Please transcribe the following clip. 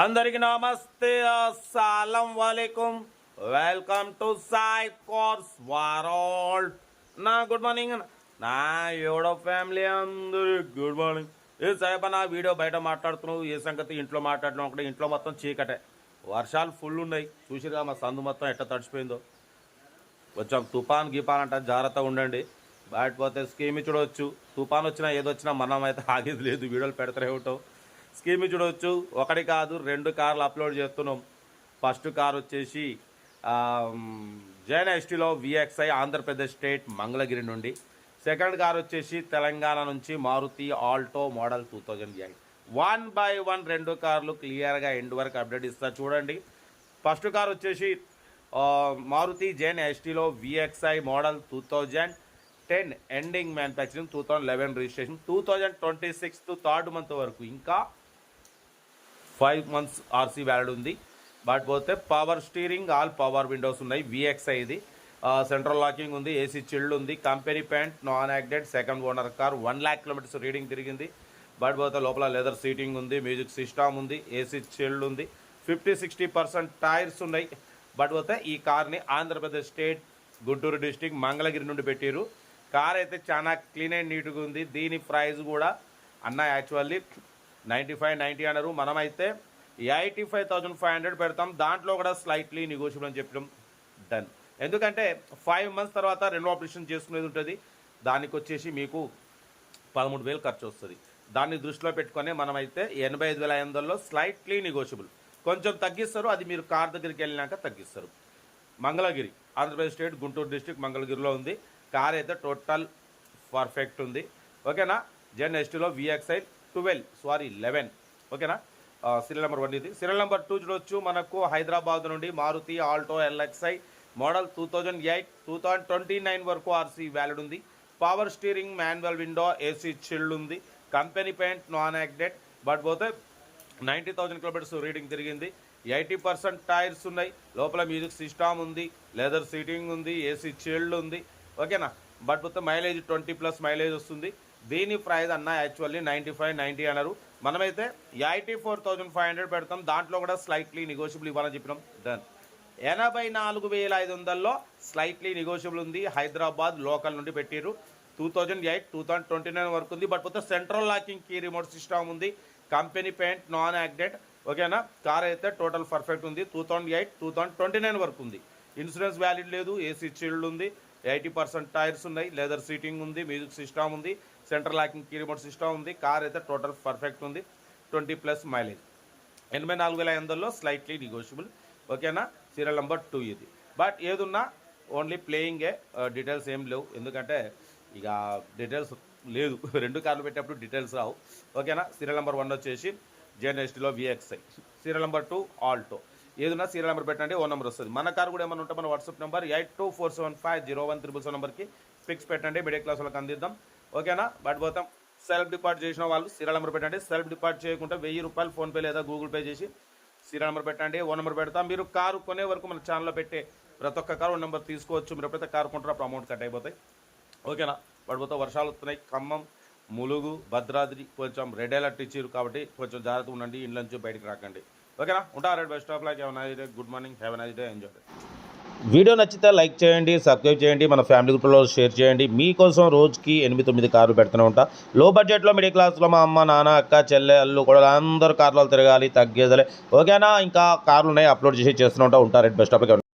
అందరికి నమస్తే అస్సలం వాలేకుం welcome to Sai cars world నా గుడ్ మార్నింగ్ నా ఎవడో ఫ్యామిలీ అందరు గుడ్ మార్నింగ్ ఏ సాయిబా నా వీడియో బయట మాట్లాడుతున్నావు ఏ సంగతి ఇంట్లో మాట్లాడుతున్నావు ఒకటి ఇంట్లో మొత్తం చీకటే వర్షాలు ఫుల్ ఉన్నాయి చూసిరుగా మా సందు మొత్తం ఎట్లా తడిచిపోయిందో కొంచెం తుఫాన్ గిపాన్ అంటే జాగ్రత్తగా ఉండండి బయటపోతే స్కీమ్ చూడవచ్చు తుఫాన్ వచ్చినా ఏదొచ్చినా మనం అయితే ఆగేది లేదు వీడియోలు పెడతారే ఉంటావు స్కీమ్ చూడవచ్చు ఒకటి కాదు 2 కార్లు అప్లోడ్ చేస్తున్నాం ఫస్ట్ కార్ వచ్చేసి Jain Estilo VXi Andhra Pradesh state Mangalagiri నుండి సెకండ్ కార్ వచ్చేసి తెలంగాణ నుంచి మారుతి ఆల్టో మోడల్ 2008 1 by 1 2 కార్లు క్లియర్గా ఎండ్ వరకు అప్డేట్ ఇస్తా చూడండి ఫస్ట్ కార్ వచ్చేసి Maruti Zen Estilo VXI model 2010 ending manufacturing 2011 registration 2026 third month వరకు ఇంకా 5 months ఆర్సీ వ్యాలిడ్ ఉంది బట్ పోతే power steering all power windows ఉన్నాయి విఎక్స్ఐ ఇది సెంట్రల్ లాకింగ్ ఉంది ఏసీ చిల్డ్ ఉంది company paint non acted second owner car 1 lakh kilometers reading తిరిగింది but పోతే లోపల లెదర్ సీటింగ్ ఉంది మ్యూజిక్ సిస్టమ్ ఉంది ఏసీ చిల్డ్ ఉంది 50-60% టైర్స్ ఉన్నాయి బట్ పోతే ఈ కార్ని ఆంధ్రప్రదేశ్ స్టేట్ గుంటూరు డిస్టిక్ మంగళగిరి నుండి పెట్టారు కార్ అయితే చాలా క్లీన్ అండ్ నీట్గా ఉంది దీని ప్రైస్ కూడా అన్న యాక్చువల్లీ 95-90 అన్నారు మనమైతే 85,500 పెడతాం దాంట్లో కూడా స్లైట్లీ నెగోషియబుల్ అని చెప్పడం డన్ ఎందుకంటే 5 months తర్వాత రెండో ఆపరేషన్ చేసుకునేది ఉంటుంది దానికి వచ్చేసి మీకు 13,000 ఖర్చు వస్తుంది దాన్ని దృష్టిలో పెట్టుకొని మనమైతే 85,500లో స్లైట్లీ నెగోషియబుల్ కొంచెం తగ్గిస్తారు అది మీరు కార్ దగ్గరికి వెళ్ళినాక తగ్గిస్తారు మంగళగిరి ఆంధ్రప్రదేశ్ స్టేట్ గుంటూరు డిస్టిక్ మంగళగిరిలో ఉంది కార్ అయితే టోటల్ పర్ఫెక్ట్ ఉంది ఓకేనా జెన్ ఎస్టీలో విఎక్స్ఐ 11 ఓకేనా సీరియల్ నెంబర్ 1 ఇది సీరియల్ నెంబర్ 2 చూడొచ్చు మనకు హైదరాబాద్ నుండి మారుతి ఆల్టో ఎల్ఎక్స్ఐ మోడల్ 2008-2029 వరకు ఆర్సీ వ్యాలిడ్ ఉంది power steering manual window AC chilled ఉంది company paint non acted but పోతే 90,000 kilometers రీడింగ్ తిరిగింది 80% టైర్స్ ఉన్నాయి లోపల మ్యూజిక్ సిస్టమ్ ఉంది లెదర్ సీటింగ్ ఉంది ఏసీ చిల్డ్ ఉంది ఓకేనా బట్ పోతే మైలేజ్ 20+ మైలేజ్ వస్తుంది దీని ప్రైస్ అన్న యాక్చువల్లీ 95-90 అన్నారు మనమైతే 84,500 పెడతాం దాంట్లో కూడా స్లైట్లీ నెగోషియబుల్ ఇవ్వాలని చెప్పినాం డన్ 84,500లో స్లైట్లీ నెగోషియబుల్ ఉంది హైదరాబాద్ లోకల్ నుండి పెట్టారు 2008-2029 వరకు ఉంది బట్ పోతే central locking key remote system ఉంది కంపెనీ పెయింట్ నాన్ యాక్టెడ్ ఓకేనా కార్ అయితే టోటల్ పర్ఫెక్ట్ ఉంది 2008-2029 వరకు ఉంది ఇన్సూరెన్స్ వ్యాలిడ్ లేదు ఏసీ చిల్డ్ ఉంది 80% టైర్స్ ఉన్నాయి లెదర్ సీటింగ్ ఉంది మ్యూజిక్ సిస్టమ్ ఉంది central locking key remote system ఉంది కార్ అయితే టోటల్ పర్ఫెక్ట్ ఉంది 20+ మైలేజ్ 84,500లో స్లైట్లీ నెగోషియబుల్ ఓకేనా సీరియల్ నెంబర్ 2 ఇది బట్ ఏదున్నా ఓన్లీ ప్లేయింగే డీటెయిల్స్ ఏం లేవు ఎందుకంటే ఇక డీటెయిల్స్ లేదు 2 కార్లు పెట్టేటప్పుడు డీటెయిల్స్ రావు ఓకేనా సీరియల్ నెంబర్ 1 వచ్చేసి జెన్ ఎస్టీలో విఎక్స్ఐ సీరియల్ నెంబర్ 2 ఆల్టో ఏదన్నా సీరియల్ నెంబర్ పెట్టండి ఓ నెంబర్ వస్తుంది మన కార్ కూడా ఏమైనా ఉంటే మన వాట్సాప్ నెంబర్ 8247501777 నెంబర్కి పిక్స్ పెట్టండి మిడిల్ క్లాస్ వాళ్ళకి అందిద్దాం ఓకేనా బట్ పోతాం సెల్ఫ్ డిపాజిట్ చేసిన వాళ్ళు సీరియల్ నెంబర్ పెట్టండి సెల్ఫ్ డిపాజిట్ చేయకుండా 1,000 రూపాయలు ఫోన్పే లేదా గూగుల్ పే చేసి సీరియల్ నెంబర్ పెట్టండి ఓ నెంబర్ పెడతాం మీరు కారు కొనే వరకు మన ఛానల్లో పెట్టే ప్రతి ఒక్క కారు నెంబర్ తీసుకోవచ్చు మీరు ఎప్పుడైతే కారు కొంటారో అప్పుడు అమౌంట్ కట్ అయిపోతాయి ఓకేనా బట్ పోతే వర్షాలు వస్తున్నాయి ఖమ్మం ములుగు భద్రాద్రి కొంచెం రెడ్ అలర్ట్ ఇచ్చారు కాబట్టి కొంచెం జాగ్రత్తగా ఉండండి ఇంట్లో నుంచి బయటకు రాకండి ఓకేనా ఉంటా red best of like have nice day good morning have nice day enjoy video నచ్చితే లైక్ చేయండి సబ్స్క్రైబ్ చేయండి మన ఫ్యామిలీ గ్రూప్లో షేర్ చేయండి మీకోసం రోజుకి 8-9 కార్లు పెడుతూనే ఉంటా లో బడ్జెట్లో మిడిల్ క్లాస్లో మా అమ్మ నాన్న అక్క చెల్లె అల్లు కూడా అందరూ కార్లు తిరగాలి తగ్గేదలే ఓకేనా ఇంకా కార్లు ఉన్నాయి అప్లోడ్ చేసి చేస్తూనే ఉంటా రెడ్ బెస్ట్ ఆఫ్